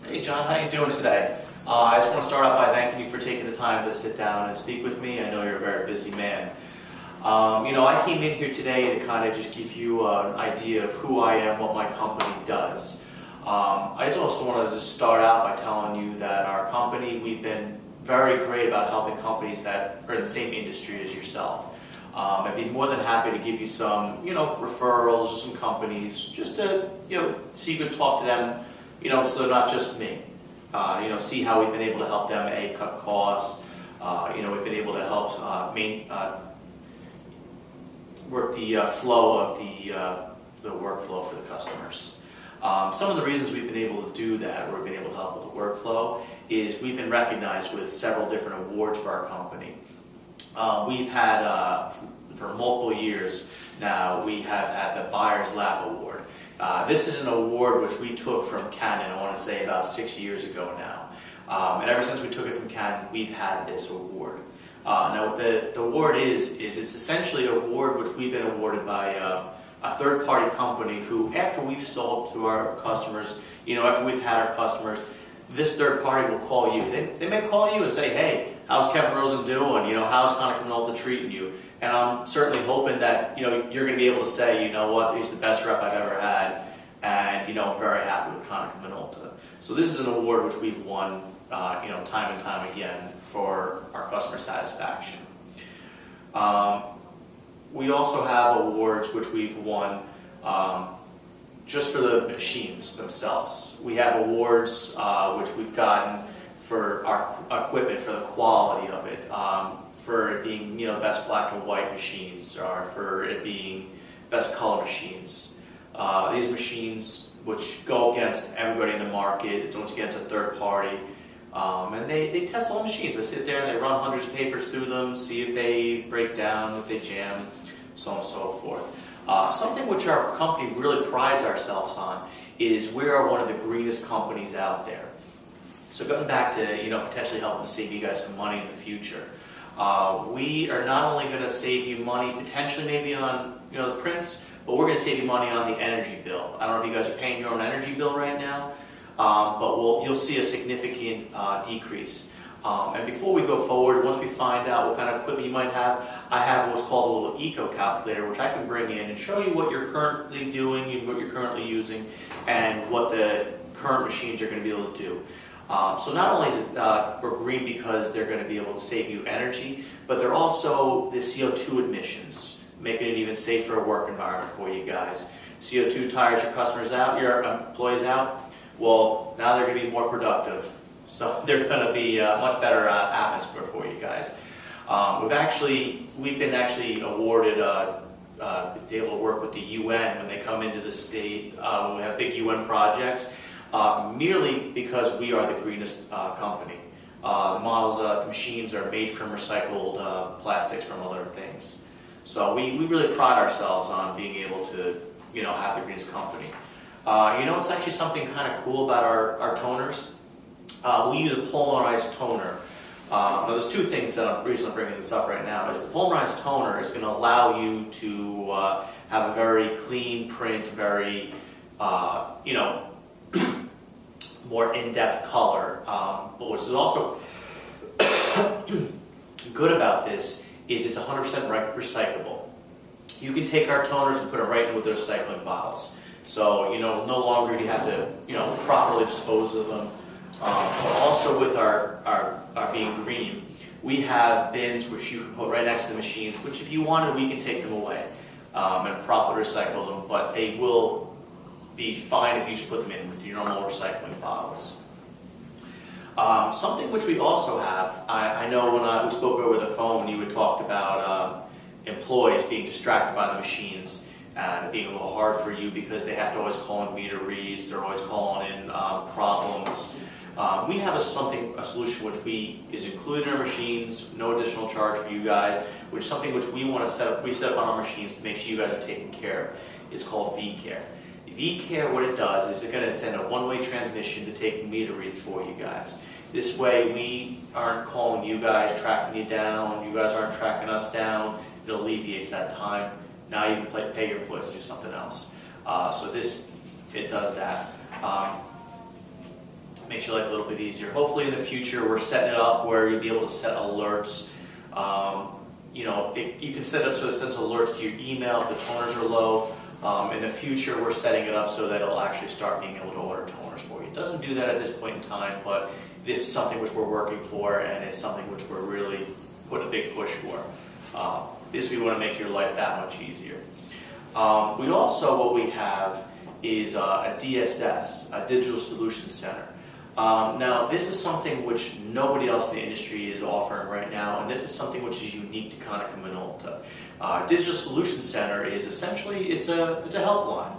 Hey John, how you doing today? I just want to start off by thanking you for taking the time to sit down and speak with me. I know you're a very busy man. I came in here today to kind of just give you an idea of who I am, what my company does. I just also want to just start out by telling you that our company, we've been very great about helping companies that are in the same industry as yourself. I'd be more than happy to give you some, referrals or some companies just to, so you could talk to them, so they're not just me. See how we've been able to help them, A, cut costs. We've been able to help work the flow of the workflow for the customers. Some of the reasons we've been able to do that, or we've been able to help with the workflow, is we've been recognized with several different awards for our company. We've had, for multiple years now, we have had the Buyer's Lab Award. This is an award which we took from Canon, I want to say about 6 years ago now. And ever since we took it from Canon, we've had this award. Now what the award is it's essentially an award which we've been awarded by a third-party company who, after we've sold to our customers, after we've had our customers, this third party will call you. They may call you and say, hey, how's Kevin Rosen doing? How's Conic Minolta treating you? And I'm certainly hoping that, you're going to be able to say, you know what, he's the best rep I've ever had, and, I'm very happy with Conic Minolta. So this is an award which we've won, time and time again for our customer satisfaction. We also have awards which we've won just for the machines themselves. We have awards which we've gotten for our equipment, for the quality of it, for it being the best black and white machines, or for it being best color machines. These machines, which go against everybody in the market, it's against a third party, and they test all the machines. They sit there and they run hundreds of papers through them, see if they break down, if they jam, so on and so forth. Something which our company really prides ourselves on is we are one of the greenest companies out there. So going back to potentially helping to save you guys some money in the future, we are not only going to save you money potentially maybe on the prints, but we're going to save you money on the energy bill. I don't know if you guys are paying your own energy bill right now, but you'll see a significant decrease. And before we go forward, once we find out what kind of equipment you might have, I have what's called a little eco calculator, which I can bring in and show you what you're currently doing and what you're currently using, and what the current machines are going to be able to do. So not only is it we're green because they're going to be able to save you energy, but they're also the CO2 emissions, making it even safer work environment for you guys. CO2 tires your customers out, your employees out. Well, now they're going to be more productive. So they're going to be a much better atmosphere for you guys. We've been actually awarded to be able to work with the UN when they come into the state, when we have big UN projects, merely because we are the greenest company. The machines are made from recycled plastics from other things. So we really pride ourselves on being able to have the greenest company. It's actually something kind of cool about our toners. We use a polymerized toner. Now there's two things that the reason I'm bringing this up right now is the polymerized toner is going to allow you to have a very clean print, very more in-depth color. But what is also good about this is it's 100% recyclable. You can take our toners and put them right in with the recycling bottles. So no longer do you have to properly dispose of them. But also with our being green, we have bins which you can put right next to the machines, which if you wanted, we can take them away and properly recycle them, but they will be fine if you just put them in with your normal recycling bottles. Something which we also have, I know when we spoke over the phone, you had talked about employees being distracted by the machines and it being a little hard for you because they have to always call in meter reads, they're always calling in problems. We have a solution which is included in our machines, no additional charge for you guys, which is something which we want to set up on our machines to make sure you guys are taken care of. It's called VCare. VCare, what it does is it's going to send a one-way transmission to take meter reads for you guys. This way we aren't calling you guys, tracking you down, you guys aren't tracking us down. It alleviates that time. Now you can pay your employees to do something else. So it does that. makes your life a little bit easier. Hopefully in the future we're setting it up where you'll be able to set alerts. You know, you can set it up so it sends alerts to your email if the toners are low. In the future we're setting it up so that it'll actually start being able to order toners for you. It doesn't do that at this point in time, but this is something which we're working for, and it's something which we're really putting a big push for. This we want to make your life that much easier. We also, what we have is a DSS, a Digital Solutions Center. Now, this is something which nobody else in the industry is offering right now, and this is something which is unique to Konica Minolta. Digital Solutions Center is essentially, it's a helpline.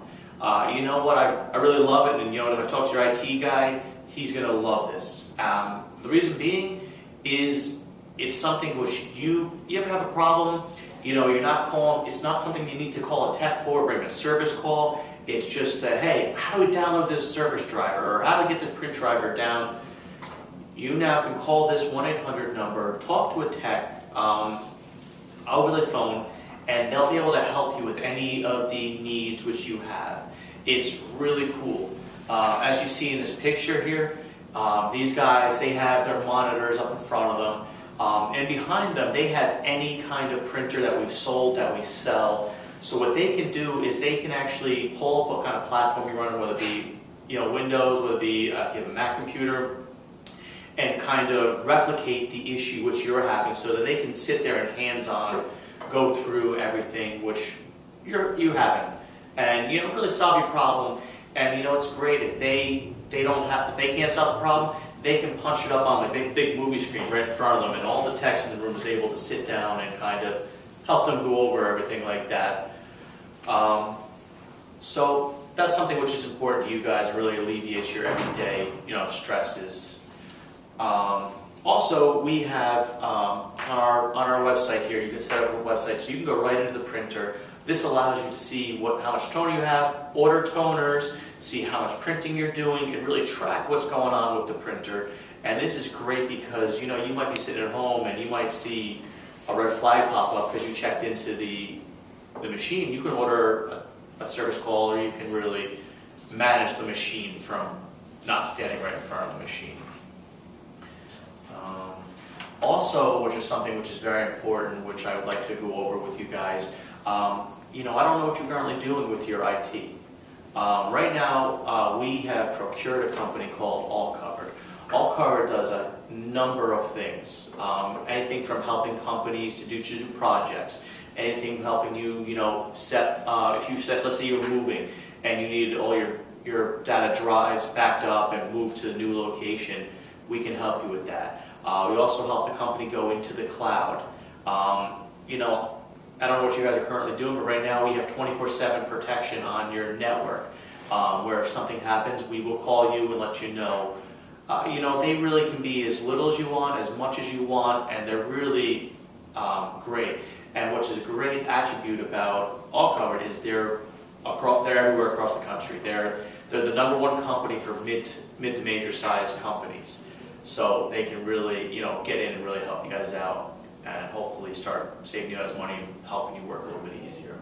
You know what, I really love it, and you know, when I talk to your IT guy, he's going to love this. The reason being is it's something which you ever have a problem, you know, you're not calling, it's not something you need to call a tech for, bring a service call. It's just, hey, how do we download this service driver, or how do we get this print driver down? You now can call this 1-800 number, talk to a tech over the phone, and they'll be able to help you with any of the needs which you have. It's really cool. As you see in this picture here, these guys, they have their monitors up in front of them, and behind them they have any kind of printer that we've sold, that we sell. So what they can do is they can actually pull up what kind of platform you're running, whether it be, you know, Windows, whether it be if you have a Mac computer, and kind of replicate the issue which you're having, so that they can sit there and hands-on go through everything which you haven't, and you know, really solve your problem. And you know, it's great if they can't solve the problem, they can punch it up on the big movie screen right in front of them, and all the techs in the room is able to sit down and kind of help them go over everything like that. So that's something which is important to you guys, and really alleviates your everyday, you know, stresses. Also, we have on our website here, you can set up a website so you can go right into the printer. This allows you to see how much toner you have, order toners, see how much printing you're doing, and really track what's going on with the printer. And this is great because, you know, you might be sitting at home and you might see a red flag pop up because you checked into the machine. You can order a service call, or you can really manage the machine from not standing right in front of the machine. Also, which is something which is very important, which I would like to go over with you guys, you know, I don't know what you're currently doing with your IT. Right now, we have procured a company called All Covered. All Covered does a number of things, anything from helping companies to do projects, anything helping you, you know, let's say you're moving and you need all your data drives backed up and moved to a new location, we can help you with that. We also help the company go into the cloud. You know, I don't know what you guys are currently doing, but right now we have 24/7 protection on your network, where if something happens, we will call you and let you know. You know, they really can be as little as you want, as much as you want, and they're really great. And what's a great attribute about All Covered is they're everywhere across the country. They're the #1 company for mid to major sized companies. So they can really, you know, get in and really help you guys out, and hopefully start saving you guys money and helping you work a little bit easier.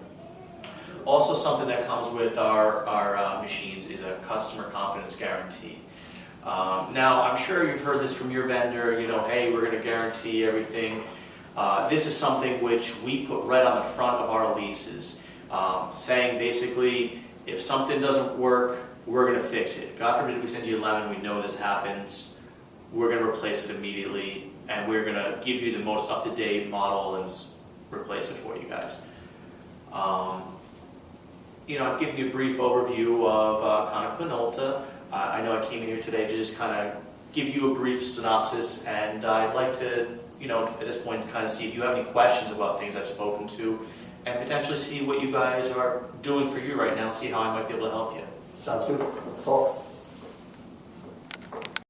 Also, something that comes with our machines is a customer confidence guarantee. Now, I'm sure you've heard this from your vendor, you know, hey, we're going to guarantee everything. This is something which we put right on the front of our leases, saying basically, if something doesn't work, we're going to fix it. God forbid we send you a lemon, we know this happens, we're going to replace it immediately, and we're going to give you the most up-to-date model and replace it for you guys. You know, I've given you a brief overview of Konica Minolta. I know I came in here today to just kind of give you a brief synopsis, and I'd like to, you know, at this point kind of see if you have any questions about things I've spoken to, and potentially see what you guys are doing for you right now, see how I might be able to help you. Sounds good. Talk.